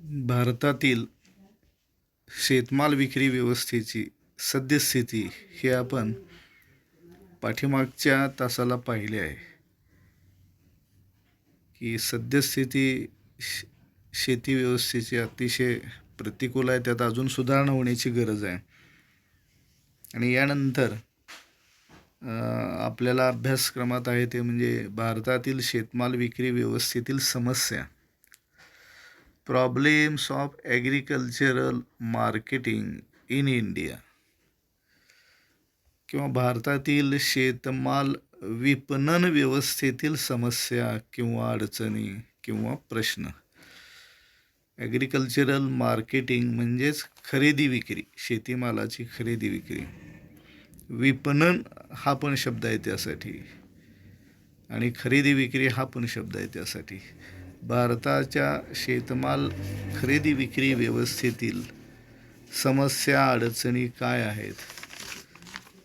भारतातील शेतमाल विक्री व्यवस्थेची सद्यस्थिती ही आपण पाठीमागच्या तासाला पाहिले आहे की सद्यस्थिती शेती व्यवस्थेची अतिशय प्रतिकूल आहे. त्यात अजून सुधारणा होण्याची गरज आहे. आणि यानंतर आपल्याला अभ्यासक्रमात आहे ते म्हणजे भारतातील शेतमाल विक्री व्यवस्थेतील समस्या, problems of agricultural marketing in India, किंवा भारतातील शेतमाल विपणन व्यवस्थेतील समस्या किंवा अडचणी किंवा प्रश्न. ॲग्रिकल्चरल मार्केटिंग म्हणजेच खरेदी विक्री, शेतीमालाची खरेदी विक्री. विपणन हा पण शब्द आहे त्यासाठी, आणि खरेदी विक्री हा पण शब्द आहे त्यासाठी. भारताच्या शेतमाल खरेदी विक्री व्यवस्थेतील समस्या अडचणी काय आहेत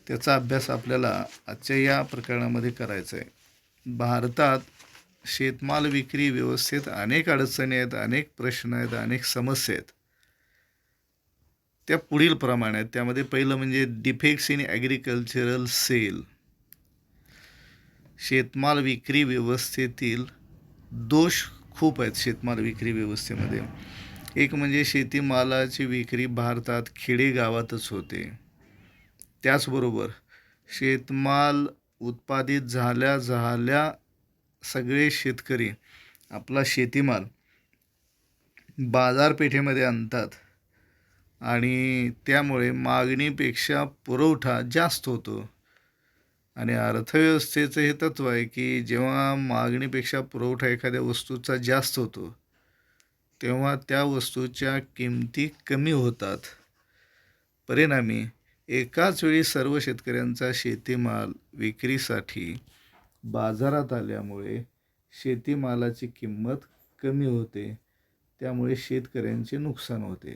त्याचा अभ्यास आपल्याला आजच्या या प्रकरणामध्ये करायचा आहे. भारतात शेतमाल विक्री व्यवस्थेत अनेक अडचणी आहेत, अनेक प्रश्न आहेत, अनेक समस्या आहेत. त्या पुढील प्रमाणे आहेत. त्यामध्ये पहिलं म्हणजे डिफेक्ट्स इन ॲग्रिकल्चरल सेल. शेतमाल विक्री व्यवस्थेतील दोष खूप आहेत शेतमाल विक्री व्यवस्थेमध्ये. एक म्हणजे शेतीमालाची विक्री भारतात खेडेगावातच होते. त्याचबरोबर शेतमाल उत्पादित झाल्या सगळे शेतकरी आपला शेतीमाल बाजारपेठेमध्ये आणतात आणि त्यामुळे मागणीपेक्षा पुरवठा जास्त होतो. आणि अर्थव्यवस्थेचं हे तत्त्व आहे की जेव्हा मागणीपेक्षा पुरवठा एखाद्या वस्तूचा जास्त होतो तेव्हा त्या वस्तूच्या किमती कमी होतात. परिणामी एकाच वेळी सर्व शेतकऱ्यांचा शेतीमाल विक्रीसाठी बाजारात आल्यामुळे शेतीमालाची किंमत कमी होते. त्यामुळे शेतकऱ्यांचे नुकसान होते.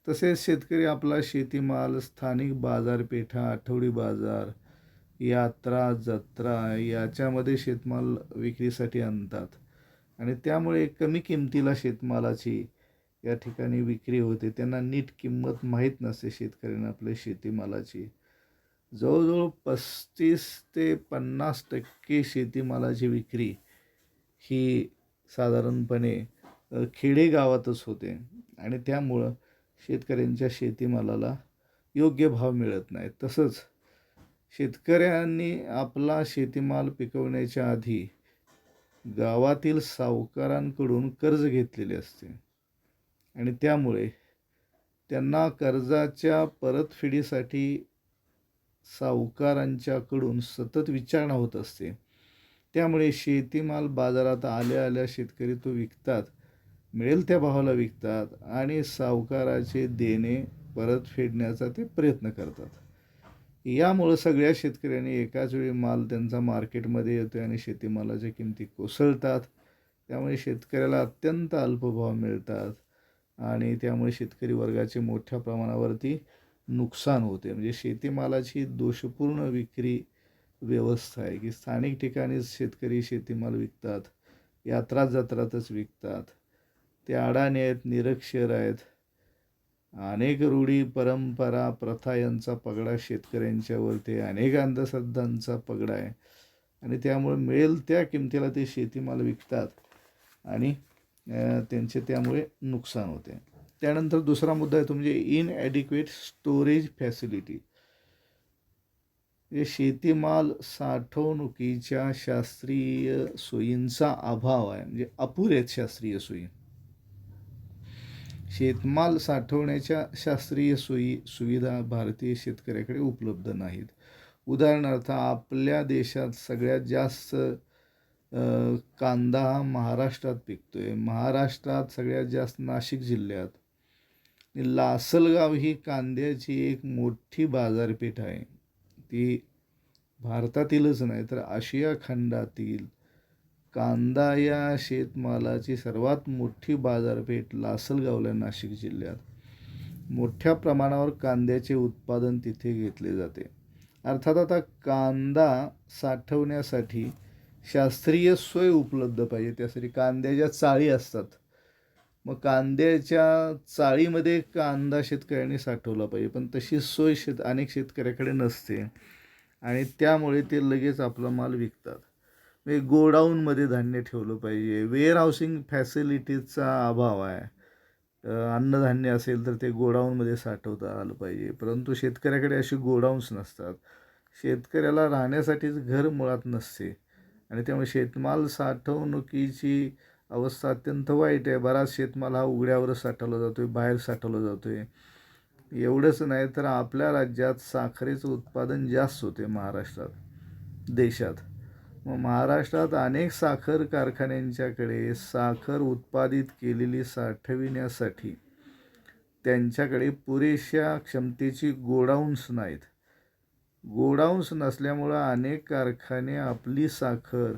तसेच शेतकरी आपला शेतीमाल स्थानिक बाजारपेठा, आठवडी बाजार, यात्रा, जत्रा याच्यामध्ये शेतमाल विक्रीसाठी आणतात आणि त्यामुळे कमी किमतीला शेतमालाची या ठिकाणी विक्री होते. त्यांना नीट किंमत माहीत नसते शेतकऱ्यांना आपल्या शेतीमालाची. जवळजवळ 35 ते 50% शेतीमालाची विक्री ही साधारणपणे खेडेगावातच होते आणि त्यामुळं शेतकऱ्यांच्या शेतीमालाला योग्य भाव मिळत नाही. तसंच शेतकऱ्यांनी आपला शेतीमाल पिकवण्याच्या आधी गावातील सावकारांकडून कर्ज घेतलेले असते आणि त्यामुळे त्यांना कर्जाच्या परतफेडीसाठी सावकारांच्याकडून सतत विचारणा होत असते. त्यामुळे शेतीमाल बाजारात आल्या शेतकरी तो विकतात, मिळेल त्या भावाला विकतात आणि सावकाराचे देणे परत फेडण्याचा ते प्रयत्न करतात. यामुळं सगळ्या शेतकऱ्यांनी एकाच वेळी माल त्यांचा मार्केटमध्ये येतो आणि शेतीमालाच्या किमती कोसळतात. त्यामुळे शेतकऱ्याला अत्यंत अल्पभाव मिळतात आणि त्यामुळे शेतकरी वर्गाचे मोठ्या प्रमाणावरती नुकसान होते. म्हणजे शेतीमालाची दोषपूर्ण विक्री व्यवस्था आहे की स्थानिक ठिकाणीच शेतकरी शेतीमाल विकतात, यात्रा जत्रातच विकतात. ते अडाणी आहेत, निरक्षर आहेत. अनेक रूढी, परंपरा, प्रथा यांचा पगडा शेतकऱ्यांच्यावरती, अनेक अंधश्रद्धांचा पगडा आहे आणि त्यामुळे मिळेल त्या किमतीला ते शेतीमाल विकतात आणि त्यांचे त्यामुळे नुकसान होते. त्यानंतर दुसरा मुद्दा येतो म्हणजे इनॲडिक्वेट स्टोरेज फॅसिलिटी. शेतीमाल साठवणुकीच्या शास्त्रीय सोयींचा अभाव आहे, म्हणजे अपुऱ्या शास्त्रीय सोयी. शेतमाल साठवण्याच्या शास्त्रीय सुविधा भारतीय शेतकऱ्याकडे उपलब्ध नाहीत. उदाहरणार्थ आपल्या देशात सगळ्यात जास्त कांदा हा महाराष्ट्रात पिकतो आहे. महाराष्ट्रात सगळ्यात जास्त नाशिक जिल्ह्यात. लासलगाव ही कांद्याची एक मोठी बाजारपेठ आहे. ती भारतातीलच नाही तर आशिया खंडातील कांदा या शेतमालाची सर्वात मोठी बाजारपेठ लासलगावला, नाशिक जिल्ह्यात. मोठ्या प्रमाणावर कांद्याचे उत्पादन तिथे घेतले जाते. अर्थात आता कांदा साठवण्यासाठी शास्त्रीय सोय उपलब्ध पाहिजे. त्यासाठी कांद्याच्या चाळी असतात, मग कांद्याच्या चाळीमध्ये कांदा शेतकऱ्यांनी साठवला पाहिजे, पण तशी सोय अनेक शेतकऱ्याकडे नसते आणि त्यामुळे ते लगेच आपला माल विकतात. म्हणजे गोडाऊनमध्ये धान्य ठेवलं पाहिजे. वेअर हाऊसिंग फॅसिलिटीजचा अभाव आहे. अन्नधान्य असेल तर ते गोडाऊनमध्ये साठवता आलं पाहिजे, परंतु शेतकऱ्याकडे अशी गोडाऊन्स नसतात. शेतकऱ्याला राहण्यासाठीच घर मुळात नसते आणि त्यामुळे शेतमाल साठवणुकीची अवस्था अत्यंत वाईट आहे. बराच शेतमाल हा उघड्यावरच साठवला जातो आहे, बाहेर साठवला जातो आहे. एवढंच नाही तर आपल्या राज्यात साखरेचं उत्पादन जास्त होते महाराष्ट्रात, देशात. मग महाराष्ट्रात अनेक साखर कारखान्यांच्याकडे साखर उत्पादित केलेली साठविण्यासाठी त्यांच्याकडे पुरेशा क्षमतेची गोडाऊन्स नाहीत. गोडाऊन्स नसल्यामुळं अनेक कारखाने आपली साखर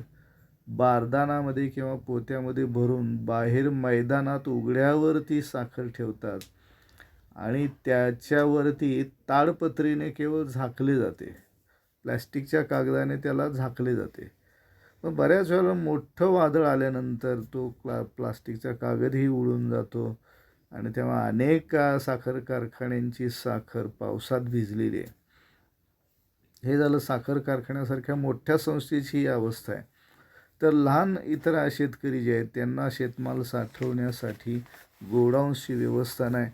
बारदानामध्ये किंवा पोत्यामध्ये भरून बाहेर मैदानात उघड्यावरती साखर ठेवतात आणि त्याच्यावरती ताडपत्रीने केवळ झाकले जाते. प्लॅस्टिकच्या कागदाने त्याला झाकले जाते. पण बऱ्याच वेळेला मोठं वादळ आल्यानंतर तो प्लास्टिकचा कागदही उडून जातो आणि तेव्हा अनेक साखर कारखान्यांची साखर पावसात भिजलेली आहे. हे झालं साखर कारखान्यासारख्या मोठ्या संस्थेची ही अवस्था आहे. तर लहान इतर शेतकरी जे आहेत त्यांना शेतमाल साठवण्यासाठी गोडाऊन्सची व्यवस्था नाही.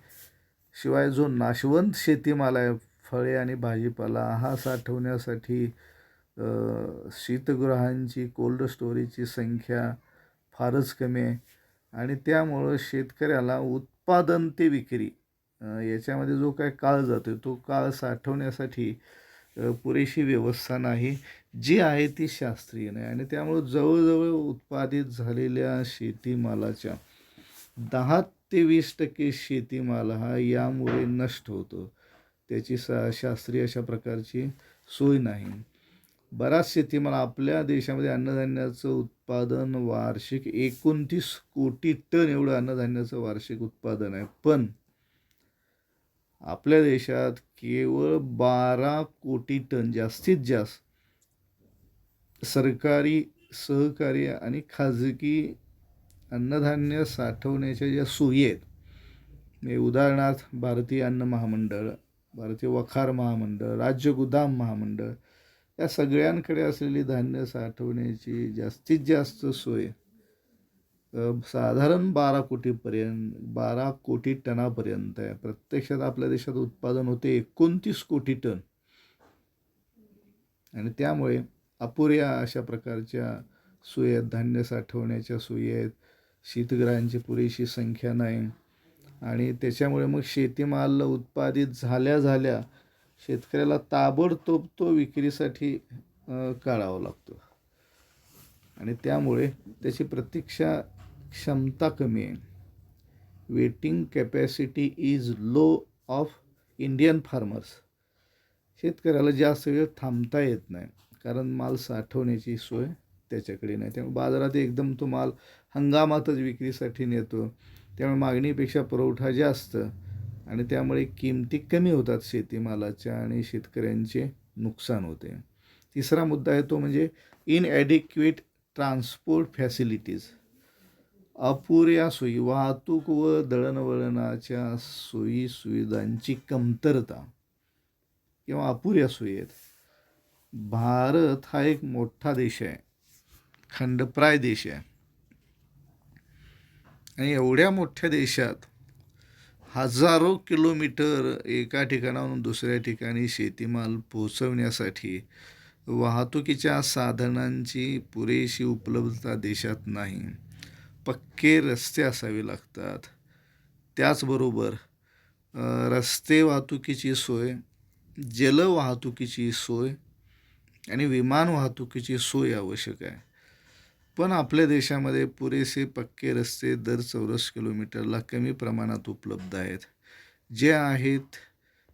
शिवाय जो नाशवंत शेतीमाल आहे, फळे आणि भाजीपाला, हा साठवण्यासाठी शीतगृहांची, कोल्ड स्टोरेजची संख्या फारच कमी आहे आणि त्यामुळं शेतकऱ्याला उत्पादन ते विक्री याच्यामध्ये जो काय काळ जातो तो काळ साठवण्यासाठी पुरेशी व्यवस्था नाही, जी आहे ती शास्त्रीय नाही आणि त्यामुळं जवळजवळ उत्पादित झालेल्या शेतीमालाच्या 10 ते 20% शेतीमाल हा यामुळे नष्ट होतो. त्याची शास्त्रीय अशा प्रकारची सोय नाही. बराच शेतीमाल आपल्या देशामध्ये अन्नधान्याचं उत्पादन वार्षिक 29 कोटी टन एवढं अन्नधान्याचं वार्षिक उत्पादन आहे, पण आपल्या देशात केवळ 12 कोटी टन जास्तीत जास्त सरकारी, सहकारी आणि खाजगी अन्नधान्य साठवण्याच्या ज्या सोयी आहेत, म्हणजे उदाहरणार्थ भारतीय अन्न महामंडळ, भारतीय वखार महामंडळ, राज्य गोदाम महामंडळ, या सगळ्यांकडे असलेली धान्य साठवण्याची जास्तीत जास्त सोय साधारण 12 कोटी टनापर्यंत आहे. प्रत्यक्षात आपल्या देशात उत्पादन होते 29 कोटी टन आणि त्यामुळे अपुऱ्या अशा प्रकारच्या सोयी आहेत, धान्य साठवण्याच्या सोयी आहेत, शीतगृहांची पुरेशी संख्या नाही आणि त्याच्यामुळे मग शेतीमाल उत्पादित झाल्या शेतकऱ्याला ताबडतोब तो विक्रीसाठी काढावा लागतो आणि त्यामुळे त्याची प्रतीक्षा क्षमता कमी आहे. Waiting capacity is low of Indian farmers. शेतकऱ्याला जास्त वेळ थांबता येत नाही कारण माल साठवण्याची सोय त्याच्याकडे नाही. त्यामुळे बाजारात एकदम तो माल हंगामातच विक्रीसाठी नेतो, त्यामुळे मागणीपेक्षा पुरवठा जास्त आणि त्यामुळे किमती कमी होतात शेतीमालाच्या आणि शेतकऱ्यांचे नुकसान होते. तिसरा मुद्दा आहे तो म्हणजे इनॲडिक्वेट ट्रान्सपोर्ट फॅसिलिटीज. अपुऱ्या सोयी, वाहतूक व दळणवळणाच्या सोयी सुविधांची कमतरता किंवा अपुऱ्या सोयी आहेत. भारत हा एक मोठा देश आहे, खंडप्राय देश आहे आणि एवढ्या मोठ्या देशात हजारो किलोमीटर एका ठिकाणाहून दुसऱ्या ठिकाणी शेतीमाल पोहोचवण्यासाठी वाहतुकीच्या साधनांची पुरेशी उपलब्धता देशात नाही. पक्के रस्ते असावे लागतात. त्याचबरोबर रस्ते वाहतुकीची सोय, जलवाहतुकीची सोय आणि विमान वाहतुकीची सोय आवश्यक आहे. पण आपल्या देशामध्ये पुरेसे पक्के रस्ते दर चौरस किलोमीटरला कमी प्रमाणात उपलब्ध आहेत. जे आहेत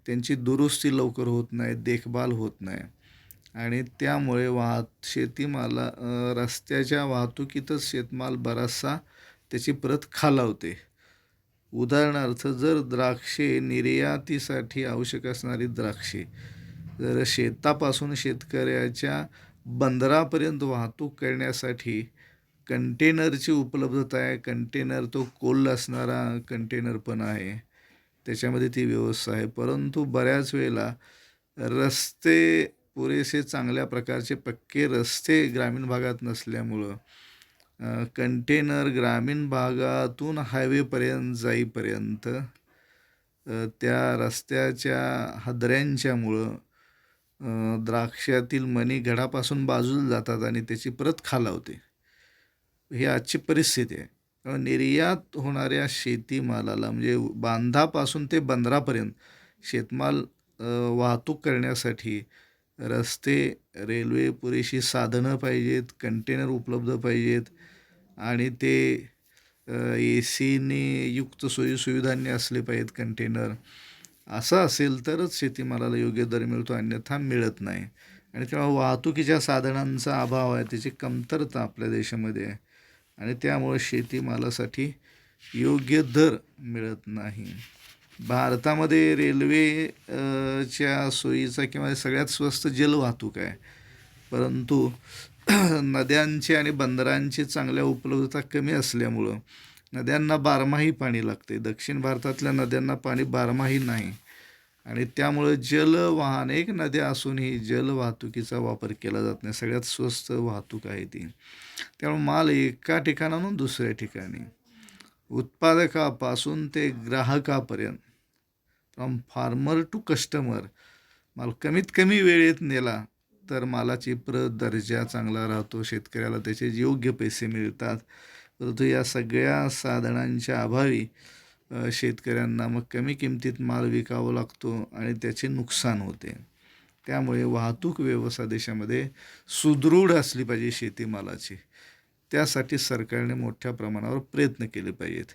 त्यांची दुरुस्ती लवकर होत नाही, देखभाल होत नाही आणि त्यामुळे शेतीमाला रस्त्याच्या वाहतुकीतच शेतमाल बराचसा त्याची प्रत खालावते. उदाहरणार्थ जर द्राक्षे निर्यातीसाठी आवश्यक असणारी द्राक्षे जर शेतापासून शेतकऱ्याच्या बंदरापर्यंत वाहतूक करण्यासाठी कंटेनरची उपलब्धता आहे. कंटेनर तो कोल्ड असणारा कंटेनर पण आहे. त्याच्यामध्ये ती व्यवस्था आहे. परंतु बऱ्याच वेळेला रस्ते पुरेसे चांगल्या प्रकारचे पक्के रस्ते ग्रामीण भागात नसल्यामुळं कंटेनर ग्रामीण भागातून हायवेपर्यंत जाईपर्यंत त्या रस्त्याच्या हादऱ्यांच्यामुळं द्राक्षातील मणी घडापासून बाजूला जातात आणि त्याची प्रत खालावते. ही आजची परिस्थिती आहे. निर्यात होणाऱ्या शेतीमालाला म्हणजे बांधापासून ते बंदरापर्यंत शेतमाल वाहतूक करण्यासाठी रस्ते, रेल्वे, पुरेशी साधनं पाहिजेत, कंटेनर उपलब्ध पाहिजेत आणि ते एसीने युक्त सोयीसुविधांनी असले पाहिजेत कंटेनर. असं असेल तरच शेतीमालाला योग्य दर मिळतो, अन्यथा मिळत नाही. आणि तेव्हा वाहतुकीच्या साधनांचा अभाव आहे, त्याची कमतरता आपल्या देशामध्ये आहे आणि त्यामुळे शेतीमालासाठी योग्य दर मिळत नाही. भारतामध्ये रेल्वे च्या सोयीचा किंवा सगळ्यात स्वस्त जलवाहतूक आहे. परंतु नद्यांची आणि बंदरांची चांगल्या उपलब्धता कमी असल्यामुळं नद्यांना बारमाही पाणी लागते. दक्षिण भारतातल्या नद्यांना पाणी बारमाही नाही आणि त्यामुळं जलवाहन एक नद्या असूनही जलवाहतुकीचा वापर केला जात नाही. सगळ्यात स्वस्त वाहतूक आहे ती. त्यामुळे माल एका ठिकाणाहून दुसऱ्या ठिकाणी उत्पादकापासून ते ग्राहकापर्यंत फ्रॉम फार्मर टू कस्टमर माल कमीत कमी वेळेत नेला तर मालाची प्रत दर्जा चांगला राहतो, शेतकऱ्याला त्याचे योग्य पैसे मिळतात. परंतु या सगळ्या साधनांच्या अभावी शेतकऱ्यांना मग कमी किमतीत माल विकावा लागतो आणि त्याचे नुकसान होते. त्यामुळे वाहतूक व्यवस्था देशामध्ये सुदृढ असली पाहिजे शेतीमालाची. त्यासाठी सरकारने मोठ्या प्रमाणावर प्रयत्न केले पाहिजेत.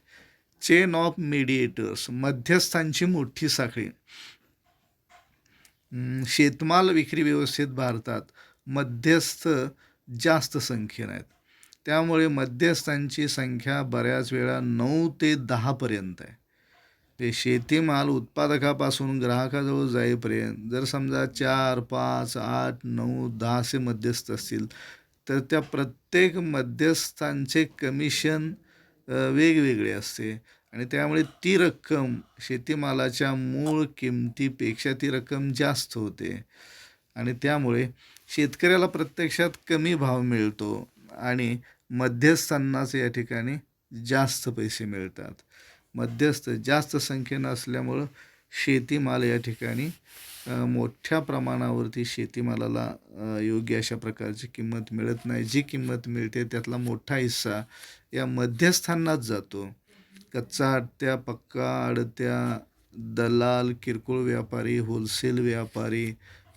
चेन ऑफ मीडिएटर्स, मध्यस्थांची मोठी साखळी. शेतमाल विक्री व्यवस्थेत भारतात मध्यस्थ जास्त संख्येने आहेत. त्यामुळे मध्यस्थांची संख्या बऱ्याच वेळा 9 ते 10पर्यंत आहे. ते शेतीमाल उत्पादकापासून ग्राहकाजवळ जाईपर्यंत जर समजा 4, 5, 8, 9, 10 असे मध्यस्थ असतील तर त्या प्रत्येक मध्यस्थांचे कमिशन वेगवेगळे असते आणि त्यामुळे ती रक्कम शेतीमालाच्या मूळ किमतीपेक्षा ती रक्कम जास्त होते आणि त्यामुळे शेतकऱ्याला प्रत्यक्षात कमी भाव मिळतो आणि मध्यस्थांनाच या ठिकाणी जास्त पैसे मिळतात. मध्यस्थ जास्त संख्येनं असल्यामुळं शेतीमाल या ठिकाणी मोठ्या प्रमाणावरती शेतीमालाला योग्य अशा प्रकारची किंमत मिळत नाही. जी किंमत मिळते त्यातला मोठा हिस्सा या मध्यस्थांनाच जातो. कच्चा आडत्या, पक्का आडत्या, दलाल, किरकोळ व्यापारी, होलसेल व्यापारी,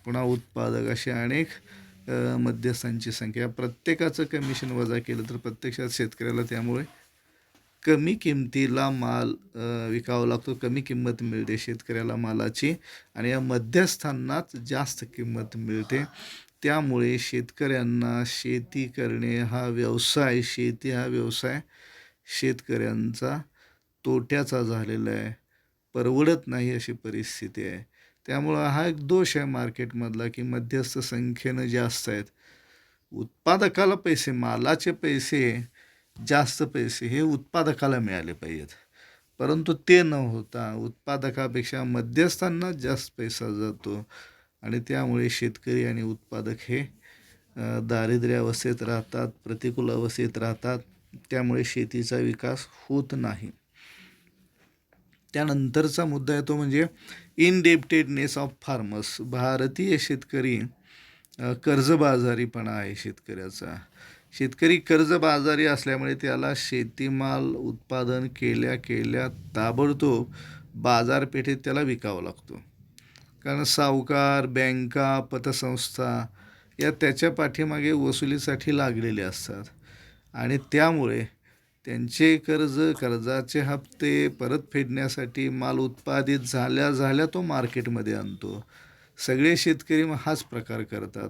पुन्हा उत्पादक असे अनेक मध्यस्थांची संख्या. प्रत्येकाचं कमिशन वजा केलं तर प्रत्यक्षात शेतकऱ्याला त्यामुळे कमी किमतीला माल विकावा लागतो, कमी किंमत मिळते शेतकऱ्याला मालाची आणि या मध्यस्थांनाच जास्त किंमत मिळते. त्यामुळे शेतकऱ्यांना शेती करणे हा व्यवसाय, शेती हा व्यवसाय शेतकऱ्यांचा तोट्याचा झालेला आहे, परवडत नाही अशी परिस्थिती आहे. त्यामुळं हा एक दोष आहे मार्केटमधला की मध्यस्थ संख्येनं जास्त आहेत. उत्पादकाला पैसे, मालाचे पैसे, जास्त पैसे हे उत्पादकाला मिळाले पाहिजेत, परंतु ते न होता उत्पादकापेक्षा मध्यस्थांना जास्त पैसा जातो आणि त्यामुळे शेतकरी आणि उत्पादक हे दारिद्र्य अवस्थेत राहतात, प्रतिकूल अवस्थेत राहतात. त्यामुळे शेतीचा विकास होत नाही. त्यानंतरचा मुद्दा आहे तो म्हणजे इनडेप्टेडनेस ऑफ फार्मर्स. भारतीय शेतकरी कर्जबाजारीपणा आहे शेतकऱ्याचा. शेतकरी कर्जबाजारी असल्यामुळे त्याला शेतीमाल उत्पादन केल्या ताबडतोब बाजारपेठेत त्याला विकावा लागतो. कारण सावकार, बँका, पतसंस्था या त्याच्या पाठीमागे वसुलीसाठी लागलेले असतात आणि त्यामुळे त्यांचे कर्जाचे हप्ते परत फेडण्यासाठी माल उत्पादित झाल्या तो मार्केटमध्ये आणतो. सगळे शेतकरी हाच प्रकार करतात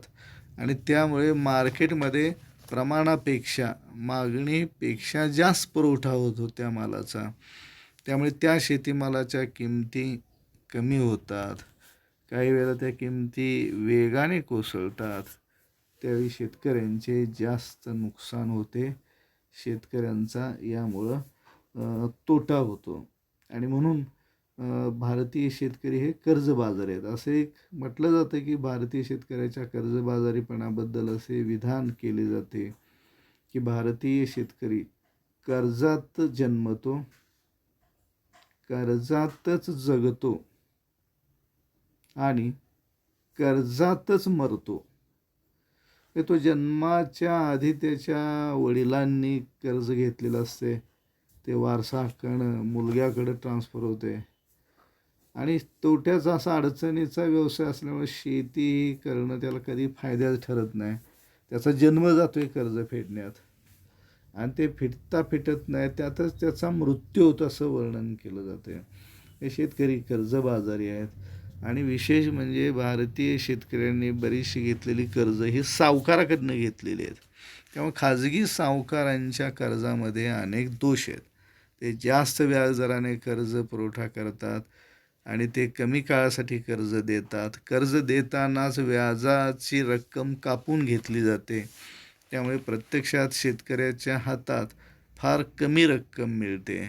आणि त्यामुळे मार्केटमध्ये प्रमाणापेक्षा मागणीपेक्षा जास्त पुरवठा होतो त्या मालाचा. त्यामुळे त्या शेतीमालाच्या किमती कमी होतात. काही वेळेला त्या किमती वेगाने कोसळतात. त्यावेळी शेतकऱ्यांचे जास्त नुकसान होते शेतकऱ्यांचा यामुळं तोटा होतो. आणि म्हणून भारतीय शेतकरी हे कर्जबाजार आहेत. असे एक म्हटलं जातं की भारतीय शेतकऱ्याच्या कर्जबाजारीपणाबद्दल असे विधान केले जाते की भारतीय शेतकरी कर्जात जन्मतो, कर्जातच जगतो आणि कर्जातच मरतो. तो जन्माच्या आधी त्याच्या वडिलांनी कर्ज घेतलेलं असते, ते वारसा हक्कानं मुलग्याकडे ट्रान्सफर होते आणि तोट्याचा असा अडचणीचा व्यवसाय असल्यामुळे शेती करणं त्याला कधी फायद्याचं ठरत नाही. त्याचा जन्म जातोय कर्ज फेडण्यात आणि ते फिटत नाही, त्यातच त्याचा मृत्यू होतो असं वर्णन केलं जातं. हे शेतकरी कर्जबाजारी आहेत आणि विशेष म्हणजे भारतीय शेतकऱ्यांनी बरीचशी घेतलेली कर्ज ही सावकाराकडनं घेतलेली आहेत. त्यामुळे खाजगी सावकारांच्या कर्जामध्ये अनेक दोष आहेत. ते जास्त व्याजदराने कर्ज पुरवठा करतात आणि ते कमी काळासाठी कर्ज देतात. कर्ज देतानाच व्याजाची रक्कम कापून घेतली जाते. त्यामुळे प्रत्यक्षात शेतकऱ्याच्या हातात फार कमी रक्कम मिळते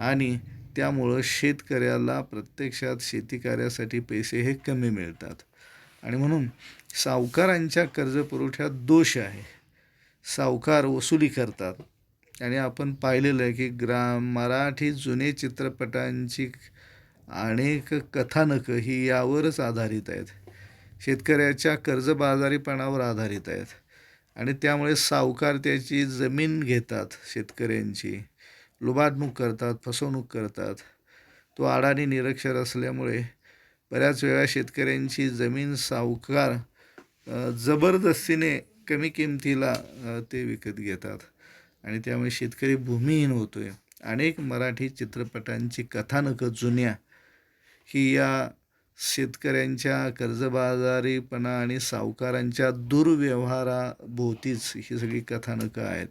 आणि त्यामुळं शेतकऱ्याला प्रत्यक्षात शेती कार्यासाठी पैसे हे कमी मिळतात. आणि म्हणून सावकारांच्या कर्जपुरवठ्यात दोष आहे. सावकार वसुली करतात आणि आपण पाहिलेलं आहे की मराठी जुने चित्रपटांची अनेक कथानकं ही यावरच आधारित आहेत. शेतकऱ्याच्या कर्जबाजारीपणावर आधारित आहेत आणि त्यामुळे सावकार त्याची जमीन घेतात, शेतकऱ्यांची लुबाडणूक करतात, फसवणूक करतात. तो अडाणी निरक्षर असल्यामुळे बऱ्याच वेळा शेतकऱ्यांची जमीन सावकार जबरदस्तीने कमी किमतीला ते विकत घेतात आणि त्यामुळे शेतकरी भूमिहीन होतो आहे. अनेक मराठी चित्रपटांची कथानकं जुन्या ही या शेतकऱ्यांच्या कर्जबाजारीपणा आणि सावकारांच्या दुर्व्यवहाराभोवतीच ही सगळी कथानकं आहेत.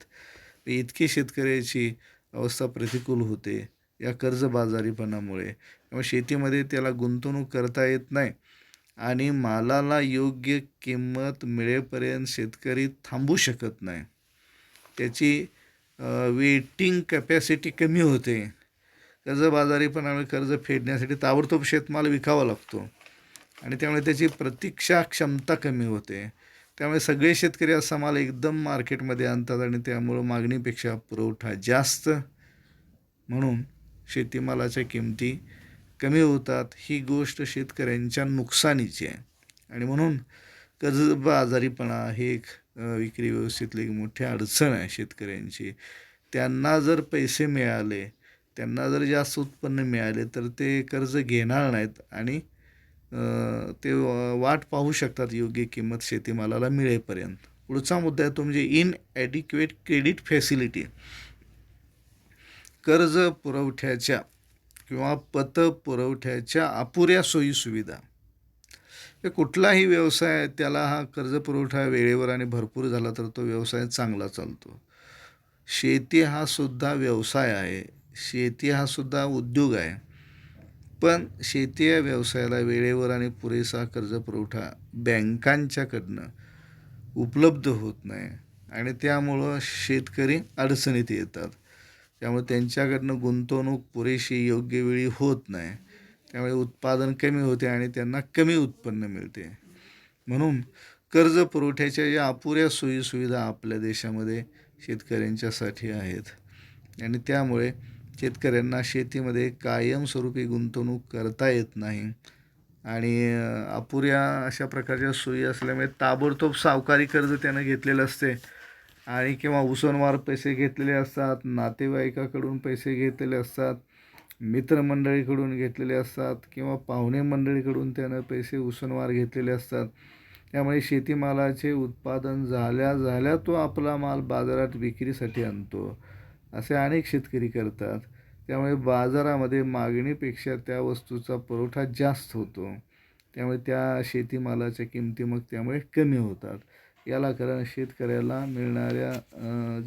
इतकी शेतकऱ्याची अवस्था प्रतिकूल होते या कर्जबाजारीपणामुळे. त्यामुळे शेतीमध्ये त्याला गुंतवणूक करता येत नाही आणि मालाला योग्य किंमत मिळेपर्यंत शेतकरी थांबू शकत नाही. त्याची वेटिंग कॅपॅसिटी कमी होते. कर्जबाजारीपणामुळे कर्ज फेडण्यासाठी ताबडतोब शेतमाल विकावा लागतो आणि त्यामुळे त्याची प्रतीक्षा क्षमता कमी होते. त्यामुळे सगळे शेतकरी असा माल एकदम मार्केटमध्ये आणतात आणि त्यामुळं मागणीपेक्षा पुरवठा जास्त, म्हणून शेतीमालाच्या किमती कमी होतात. ही गोष्ट शेतकऱ्यांच्या नुकसानीची आहे आणि म्हणून कर्जबाजारीपणा हे एक विक्री व्यवस्थेतली एक मोठी अडचण आहे शेतकऱ्यांची. त्यांना जर पैसे मिळाले, त्यांना जर जास्त उत्पन्न मिळाले तर ते कर्ज घेणार नाहीत आणि ते वाट पाहू शकतात योग्य किंमत शेतीमालाला मिळेपर्यंत. पुढचा मुद्दा आहे तो म्हणजे इनॲडिक्वेट क्रेडिट फॅसिलिटी. कर्ज पुरवठ्याच्या किंवा पतपुरवठ्याच्या अपुऱ्या सोयीसुविधा. कुठलाही व्यवसाय त्याला हा कर्जपुरवठा वेळेवर आणि भरपूर झाला तर तो व्यवसाय चांगला चालतो. शेती हा सुद्धा व्यवसाय आहे, शेती हा सुद्धा उद्योग आहे. पण शेती या व्यवसायाला वेळेवर आणि पुरेसा कर्जपुरवठा बँकांच्याकडनं उपलब्ध होत नाही आणि त्यामुळं शेतकरी अडचणीत येतात. त्यामुळे त्यांच्याकडनं गुंतवणूक पुरेशी योग्य वेळी होत नाही. त्यामुळे उत्पादन कमी होते आणि त्यांना कमी उत्पन्न मिळते. म्हणून कर्ज पुरवठ्याच्या या अपुऱ्या सोयीसुविधा आपल्या देशामध्ये शेतकऱ्यांच्यासाठी आहेत आणि त्यामुळे शेतकऱ्यांना शेतीमध्ये कायमस्वरूपी गुंतवणूक करता येत नाही आणि अपुऱ्या अशा प्रकारच्या सोयी असल्यामुळे ताबडतोब सावकारी कर्ज त्यानं घेतलेलं असते आणि किंवा उसनवार पैसे घेतलेले असतात, नातेवाईकाकडून पैसे घेतलेले असतात, मित्रमंडळीकडून घेतलेले असतात किंवा पाहुणे मंडळीकडून त्यानं पैसे उसनवार घेतलेले असतात. त्यामुळे शेतीमालाचे उत्पादन झाल्या तो आपला माल बाजारात विक्रीसाठी आणतो. असे अनेक शेतकरी करतात. त्यामुळे बाजारामध्ये मागणीपेक्षा त्या वस्तूचा पुरवठा जास्त होतो. त्यामुळे त्या शेतीमालाच्या किमती मग त्यामुळे कमी होतात. याला कारण शेतकऱ्याला मिळणाऱ्या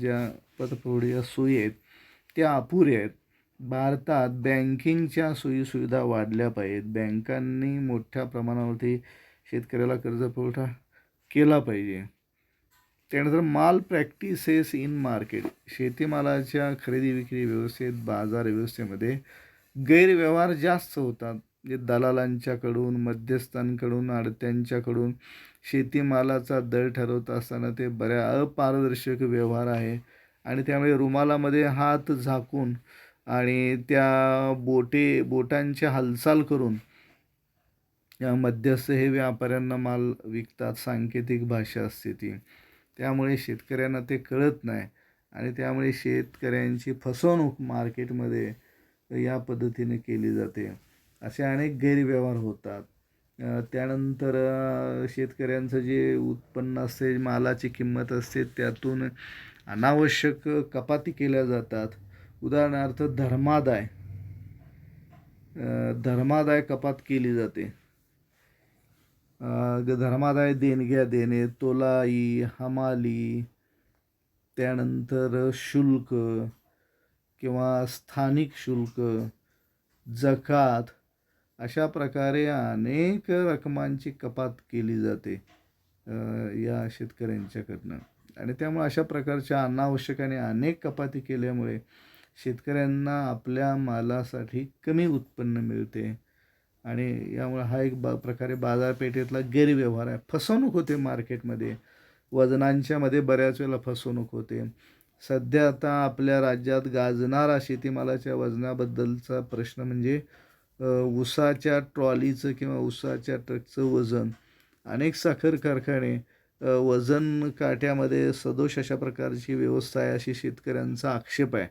ज्या पतपुरवठ्याच्या सोयी आहेत त्या अपुऱ्या आहेत. भारतात बँकिंगच्या सोयीसुविधा वाढल्या पाहिजेत. बँकांनी मोठ्या प्रमाणावरती शेतकऱ्याला कर्जपुरवठा केला पाहिजे. त्यानंतर माल प्रॅक्टिसेस इन मार्केट, शेतीमालाच्या खरेदी विक्री व्यवस्थेत, बाजार व्यवस्थेमध्ये गैरव्यवहार जास्त होतात. म्हणजे दलालांच्याकडून, मध्यस्थांकडून, आडत्यांच्याकडून शेतीमालाचा दर ठरवत असताना ते अपारदर्शक व्यवहार आहे आणि त्यामुळे रुमालामध्ये हात झाकून आणि त्या बोटांची हालचाल करून या मध्यस्थ हे व्यापाऱ्यांना माल विकतात. सांकेतिक भाषा असते ती. त्यामुळे शेतकऱ्यांना ते कळत नाही आणि त्यामुळे शेतकऱ्यांची फसवणूक मार्केटमध्ये या पद्धतीने केली जाते. असे अनेक गैरव्यवहार होतात. त्यानंतर शेतकऱ्यांचं जे उत्पन्न असते, मालाची किंमत असते, त्यातून अनावश्यक कपाती केल्या जातात. उदाहरणार्थ धर्मादाय कपात केली जाते. धर्मादाय देणग्या देणे, तोलाई, हमाली, त्यानंतर शुल्क किंवा स्थानिक शुल्क, जकात, अशा प्रकारे अनेक रकमांची कपात केली जाते या शेतकऱ्यांच्याकडनं आणि त्यामुळे अशा प्रकारच्या अनावश्यक आणि अनेक कपाती केल्यामुळे शेतकऱ्यांना आपल्या मालासाठी कमी उत्पन्न मिळते आणि यामुळे हा एक प्रकारे बाजारपेठेतला गैरव्यवहार आहे. फसवणूक होते मार्केटमध्ये, वजनांच्यामध्ये बऱ्याच वेळेला फसवणूक होते. सध्या आता आपल्या राज्यात गाजणारा शेतीमालाच्या वजनाबद्दलचा प्रश्न म्हणजे ऊसाच्या ट्रॉलीचं किंवा ऊसाच्या ट्रकचं वजन. अनेक साखर कारखाने वजन काट्यामध्ये सदोष अशा प्रकारची व्यवस्था आहे अशी शेतकऱ्यांचा आक्षेप आहे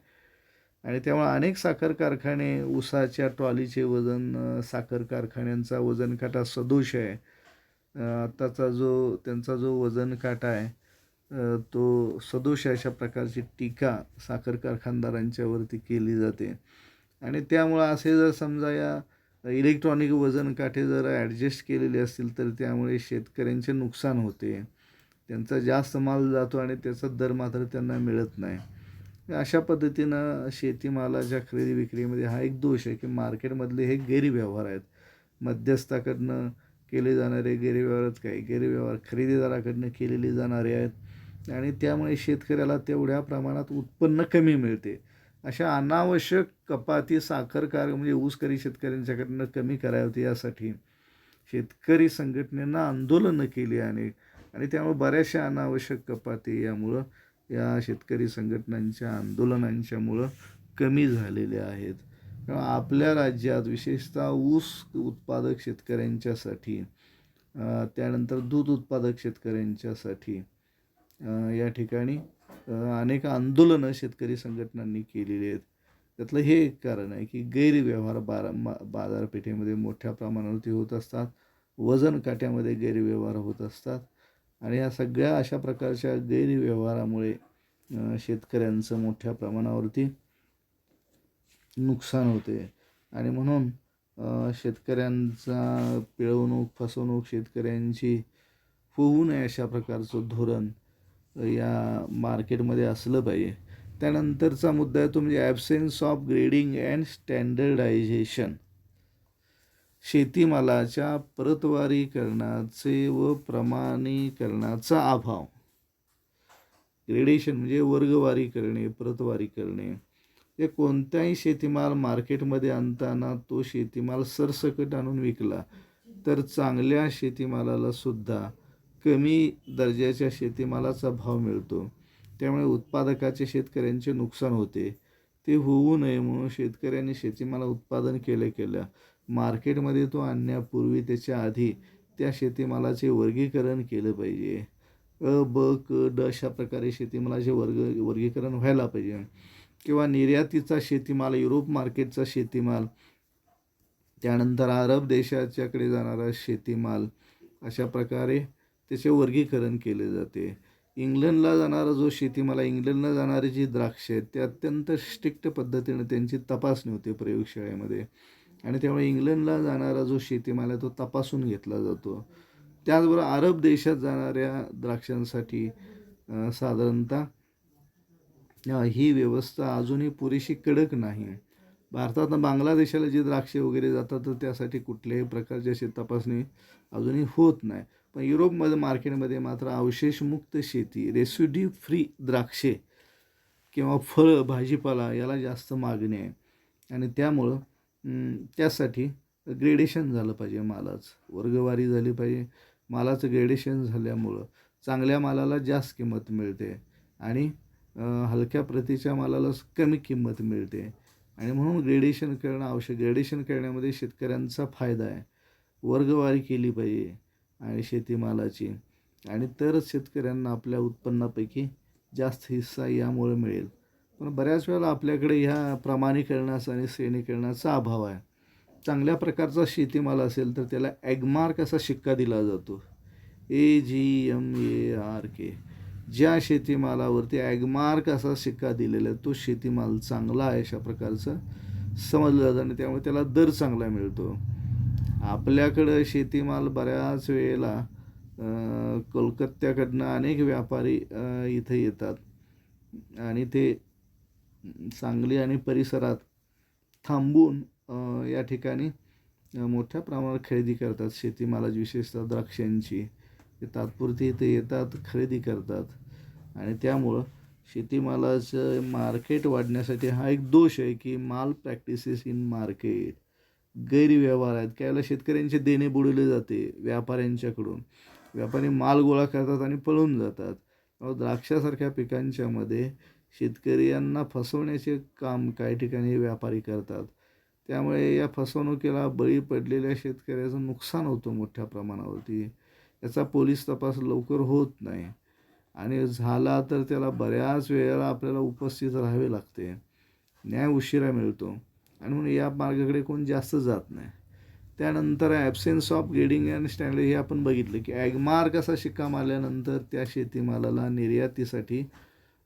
आणि त्यामुळे अनेक साखर कारखाने ऊसाच्या ट्रॉलीचे वजन, साखर कारखान्यांचा वजन काटा सदोष आहे. आत्ताचा त्यांचा जो वजन काटा आहे तो सदोष अशा प्रकारची टीका साखर कारखानदारांच्यावरती केली जाते आणि त्यामुळं असे जर समजा या इलेक्ट्रॉनिक वजन काठे जर ॲडजस्ट केलेले असतील तर त्यामुळे शेतकऱ्यांचे नुकसान होते. त्यांचा जास्त माल जातो आणि त्याचा दर मात्र त्यांना मिळत नाही. अशा पद्धतीनं शेतीमालाच्या खरेदी विक्रीमध्ये हा एक दोष आहे की मार्केटमधले हे गैरव्यवहार आहेत. मध्यस्थाकडनं केले जाणारे गैरव्यवहारच काय, गैरव्यवहार खरेदीदाराकडनं केलेले जाणारे आहेत आणि त्यामुळे शेतकऱ्याला तेवढ्या प्रमाणात उत्पन्न कमी मिळते. अशा अनावश्यक कपाती म्हणजे ऊसकरी शेतकऱ्यांच्याकडनं कमी करावी यासाठी शेतकरी संघटनेनं आंदोलनं केली अनेक आणि त्यामुळे बऱ्याचशा अनावश्यक कपाती यामुळं या शेतकरी संघटनांच्या आंदोलनांच्यामुळं कमी झालेल्या आहेत. आपल्या राज्यात विशेषतः ऊस उत्पादक शेतकऱ्यांच्यासाठी, त्यानंतर दूध उत्पादक शेतकऱ्यांच्यासाठी या ठिकाणी अनेक आंदोलनं शेतकरी संघटनांनी केलेली आहेत. त्यातलं हे एक कारण आहे की गैरव्यवहार बाजारपेठेमध्ये मोठ्या प्रमाणावरती होत असतात. वजन काट्यामध्ये गैरव्यवहार होत असतात आणि या सगळ्या अशा प्रकारच्या गैरव्यवहारामुळे शेतकऱ्यांचं मोठ्या प्रमाणावरती नुकसान होते आणि म्हणून शेतकऱ्यांचा फसवणूक शेतकऱ्यांची होऊ नये अशा प्रकारचं धोरण या मार्केटमध्ये असलं पाहिजे. त्यानंतरचा मुद्दा आहे तो म्हणजे absence of grading and standardisation. शेतीमालाच्या प्रतवारीकरणाचे व प्रमाणीकरणाचा अभाव. ग्रेडेशन म्हणजे वर्गवारी करणे, प्रतवारी करणे. हे कोणताही शेतीमाल मार्केटमध्ये आणताना तो शेतीमाल सरसकट आणून विकला तर चांगल्या शेतीमालाला सुद्धा कमी दर्जाच्या शेतीमालाचा भाव मिळतो. त्यामुळे उत्पादकाचे शेतकऱ्यांचे नुकसान होते. ते होऊ नये म्हणून शेतकऱ्यांनी शेतीमाल उत्पादन केल्या मार्केटमध्ये तो आणण्यापूर्वी त्याच्या आधी त्या शेतीमालाचे वर्गीकरण केलं पाहिजे. ब, क, ड अशा प्रकारे शेतीमालाचे वर्गीकरण व्हायला पाहिजे किंवा निर्यातीचा शेतीमाल, युरोप मार्केटचा शेतीमाल, त्यानंतर अरब देशाच्याकडे जाणारा शेतीमाल, अशा प्रकारे त्याचे वर्गीकरण केले जाते. इंग्लंडला जाणारा जो शेतीमाल, इंग्लंडला जाणारी जी द्राक्ष आहेत ते अत्यंत स्ट्रिक्ट पद्धतीने त्यांची तपासणी होते प्रयोगशाळेमध्ये आणि त्यामुळे इंग्लंडला जाणारा जो शेतीमाल आहे तो तपासून घेतला जातो. त्याचबरोबर अरब देशात जाणाऱ्या द्राक्षांसाठी साधारणतः ही व्यवस्था अजूनही पुरेशी कडक नाही. भारतातून बांगलादेशाला जी द्राक्षे वगैरे जातात तर त्यासाठी कुठल्याही प्रकारची अशी तपासणी अजूनही होत नाही. पण युरोपमध्ये मार्केटमध्ये मात्र अवशेषमुक्त शेती, रेसिड्यू फ्री द्राक्षे किंवा फळं, भाजीपाला याला जास्त मागणी आहे. आणि त्यामुळं त्यासाठी ग्रेडेशन झालं पाहिजे मालाचं, वर्गवारी झाली पाहिजे. मालाचं ग्रेडेशन झाल्यामुळं चांगल्या मालाला जास्त किंमत मिळते आणि हलक्या प्रतीच्या मालाला कमी किंमत मिळते आणि म्हणून ग्रेडेशन करणं आवश्यक. ग्रेडेशन करण्यामध्ये शेतकऱ्यांचा फायदा आहे. वर्गवारी केली पाहिजे आणि शेतीमालाची आणि तरच शेतकऱ्यांना आपल्या उत्पन्नापैकी जास्त हिस्सा यामुळे मिळेल. पण बऱ्याच वेळेला आपल्याकडे ह्या प्रमाणीकरणाचा आणि श्रेणीकरणाचा अभाव आहे. चांगल्या प्रकारचा शेतीमाल असेल तर त्याला ॲग्मार्क असा शिक्का दिला जातो, AGMARK. ज्या शेतीमालावरती ॲग्मार्क असा शिक्का दिलेला आहे तो शेतीमाल चांगला आहे अशा प्रकारचं समजलं जातं आणि त्यामुळे त्याला दर चांगला मिळतो. आपल्याकडं शेतीमाल बऱ्याच वेळेला कोलकात्याकडनं अनेक व्यापारी इथे येतात आणि ते सांगली आणि परिसरात थांबून या ठिकाणी मोठ्या प्रमाणात खरेदी करतात शेतीमालाची, विशेषतः द्राक्षांची. ते तात्पुरती इथे येतात, खरेदी करतात आणि त्यामुळं शेतीमालाचं मार्केट वाढण्यासाठी हा एक दोष आहे की माल प्रॅक्टिसेस इन मार्केट, गैरव्यवहार आहेत. काही वेळेला शेतकऱ्यांचे देणे बुडवले जाते व्यापाऱ्यांच्याकडून. व्यापारी माल गोळा करतात आणि पळून जातात. द्राक्षासारख्या पिकांच्यामध्ये शेतकऱ्यांना फसवण्याचे काम काही ठिकाणी व्यापारी करतात. त्यामुळे या फसवणुकीला बळी पडलेल्या शेतकऱ्याचं नुकसान होतं मोठ्या प्रमाणावरती. याचा पोलीस तपास लवकर होत नाही आणि झाला तर त्याला बऱ्याच वेळेला आपल्याला उपस्थित राहावे लागते. न्याय उशिरा मिळतो आणि म्हणून या मार्गाकडे कोण जास्त जात नाही. त्यानंतर absence of grading and standard हे आपण बघितलं की ॲग्मार्क असा शिक्का मारल्यानंतर त्या शेतीमालाला निर्यातीसाठी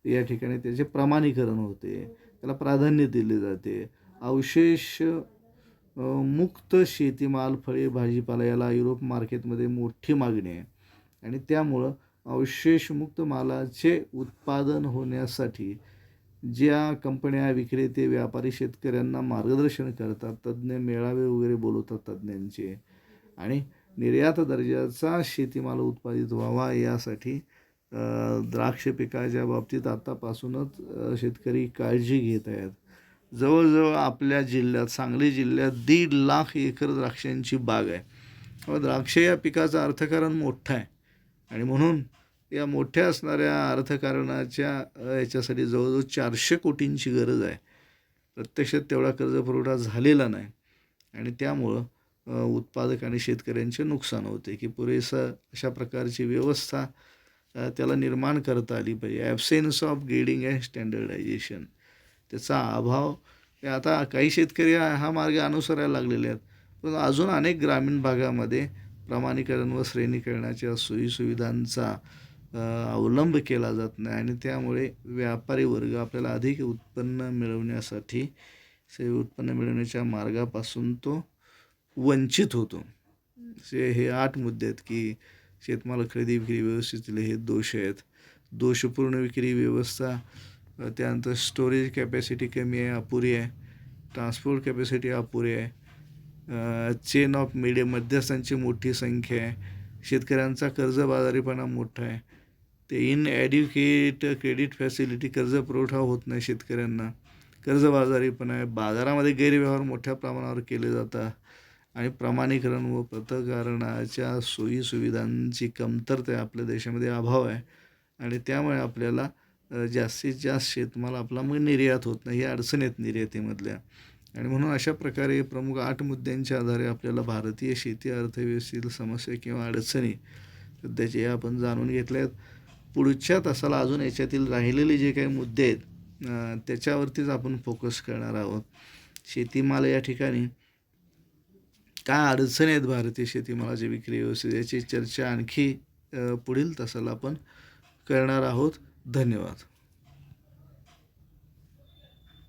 या ठिकाणी त्याचे प्रमाणीकरण होते, त्याला प्राधान्य दिले जाते. अवशेष मुक्त शेतीमाल, फळे, भाजीपाला याला युरोप मार्केटमध्ये मोठी मागणी आहे आणि त्यामुळं अवशेषमुक्त मालाचे उत्पादन होण्यासाठी ज्या कंपन्या, विक्रेते, व्यापारी शेतकऱ्यांना मार्गदर्शन करतात, तज्ज्ञ मेळावे वगैरे बोलवतात तज्ज्ञांचे आणि निर्यात दर्जाचा शेतीमाल उत्पादित व्हावा यासाठी द्राक्ष पिकाच्या बाबतीत आतापासूनच शेतकरी काळजी घेत आहेत. जवळजवळ आपल्या जिल्ह्यात, सांगली जिल्ह्यात 1.5 लाख एकर द्राक्षांची बाग आहे व द्राक्ष या पिकाचं अर्थकारण मोठं आहे आणि म्हणून या मोठ्या असणाऱ्या अर्थकारणाच्या याच्यासाठी जवळजवळ 400 कोटींची गरज आहे. प्रत्यक्षात तेवढा कर्जपुरवठा झालेला नाही आणि त्यामुळं उत्पादक आणि शेतकऱ्यांचे नुकसान होते की पुरेसं अशा प्रकारची व्यवस्था त्याला निर्माण करता आली पाहिजे. Absence of grading and standardisation त्याचा अभाव. आता काही शेतकरी हा मार्ग अनुसरायला लागलेले आहेत, पण अजून अनेक ग्रामीण भागामध्ये प्रमाणीकरण व श्रेणीकरणाच्या सोयीसुविधांचा अवलंब केला जात नाही आणि त्यामुळे व्यापारी वर्ग आपल्याला अधिक उत्पन्न मिळवण्यासाठी उत्पन्न मिळवण्याच्या मार्गापासून तो वंचित होतो. हे 8 मुद्दे आहेत की शेतमाल खरेदी विक्री व्यवस्थेतील हे दोष आहेत. दोषपूर्ण विक्री व्यवस्था, त्यानंतर स्टोरेज कॅपॅसिटी कमी आहे, अपुरी आहे. ट्रान्सपोर्ट कॅपॅसिटी अपुरी आहे. चेन ऑफ मध्यस्थांची मोठी संख्या आहे. शेतकऱ्यांचा कर्जबाजारीपणा मोठा आहे. ते इनॲड्युकेट क्रेडिट फॅसिलिटी, कर्ज पुरवठा होत नाही शेतकऱ्यांना. कर्जबाजारीपणा आहे. बाजारामध्ये गैरव्यवहार मोठ्या प्रमाणावर केले जातात आणि प्रमाणीकरण व पथकारणाच्या सोयीसुविधांची कमतरता आपल्या देशामध्ये अभाव आहे आणि त्यामुळे आपल्याला जास्तीत जास्त शेतमाल आपला मग निर्यात होत नाही. या अडचणी आहेत निर्यातीमधल्या आणि म्हणून अशा प्रकारे प्रमुख 8 मुद्द्यांच्या आधारे आपल्याला भारतीय शेती अर्थव्यवस्थेतील समस्या किंवा अडचणी सध्याचे या आपण जाणून घेतल्या आहेत. पुढच्या तासाला अजून याच्यातील राहिलेले जे काही मुद्दे आहेत त्याच्यावरतीच आपण फोकस करणार आहोत. शेतीमाल या ठिकाणी काय अडचणी आहेत भारतीय शेतीमालाच्या विक्री व्यवस्थेत याची चर्चा आणखी पुढील तासाला आपण करणार आहोत. धन्यवाद.